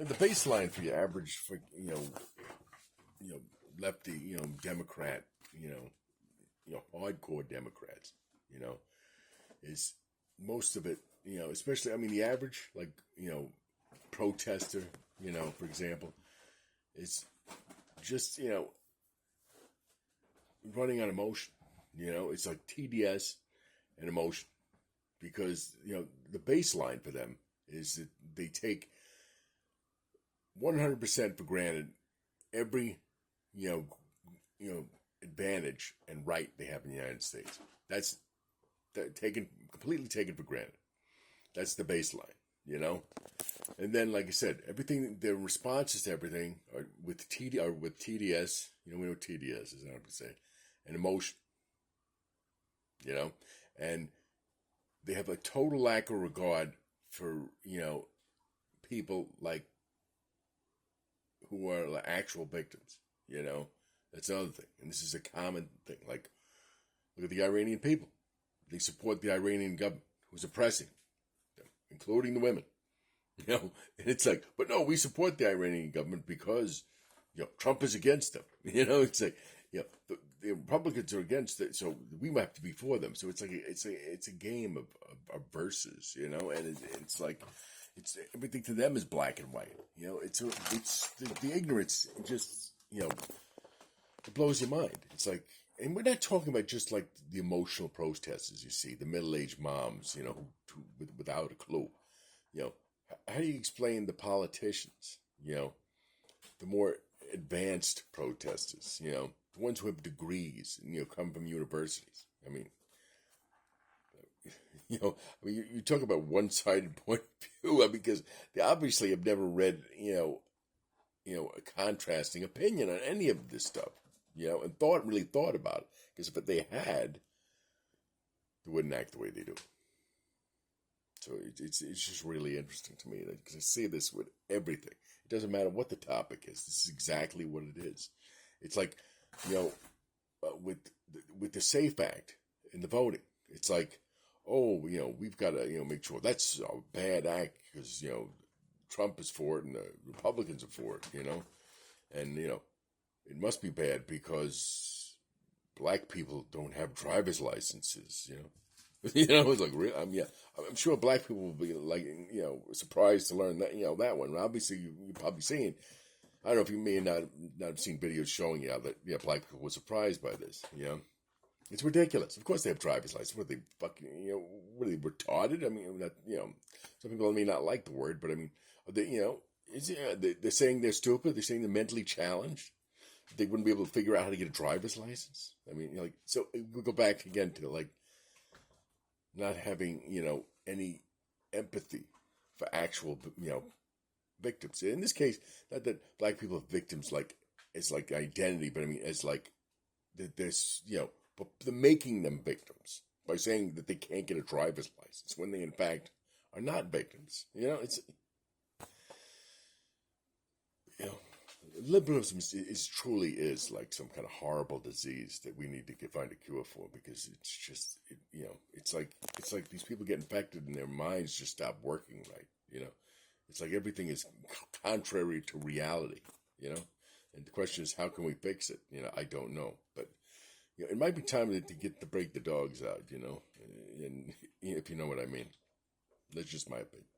And the baseline for your average, for lefty, Democrat, hardcore Democrats, you know, is most of it, especially, I mean, the average, like, protester, for example, is just, running on emotion. It's like TDS and emotion, because, the baseline for them is that they take 100% for granted every, advantage and right they have in the United States. That's completely taken for granted. That's the baseline, And then, like I said, everything, their responses to everything are with TDS, we know what TDS is, I have to say, and emotion, and they have a total lack of regard for, people like who are like actual victims, That's another thing. And this is a common thing. Like, look at the Iranian people. They support the Iranian government who's oppressing them, including the women. And it's like, but no, we support the Iranian government because, Trump is against them. It's like, the Republicans are against it, so we might have to be for them. So it's like, it's a game of verses, and it's like, it's everything to them is black and white. It's the ignorance just, it blows your mind. It's like, and we're not talking about just like the emotional protesters, you see, the middle-aged moms, who without a clue. How do you explain the politicians, the more advanced protesters, the ones who have degrees and, come from universities? I mean, you talk about one-sided point of view, because they obviously have never read, a contrasting opinion on any of this stuff, and really thought about it. Because if they had, they wouldn't act the way they do. So it's just really interesting to me, because I see this with everything. It doesn't matter what the topic is. This is exactly what it is. It's like, with the SAFE Act and the voting, it's like, oh, we've got to, make sure that's a bad act because, Trump is for it and the Republicans are for it, and, it must be bad because black people don't have driver's licenses, It's like, really? I'm sure black people will be like, surprised to learn that, that one. Obviously, you're probably seeing, I don't know if you may not have seen videos showing you that, black people were surprised by this, It's ridiculous. Of course they have driver's license. What are they fucking, what are they, retarded? I mean, that, some people may not like the word, but I mean, they're saying they're stupid. They're saying they're mentally challenged. They wouldn't be able to figure out how to get a driver's license. I mean, so we go back again to like not having, any empathy for actual, victims. In this case, not that black people are victims like as like identity, but I mean as like this, but they're making them victims by saying that they can't get a driver's license when they in fact are not victims. It's liberalism is truly is like some kind of horrible disease that we need to find a cure for, because it's just it's like these people get infected and their minds just stop working right. It's like everything is contrary to reality. And the question is, how can we fix it? I don't know, but it might be time to break the dogs out. And if you know what I mean. That's just my opinion.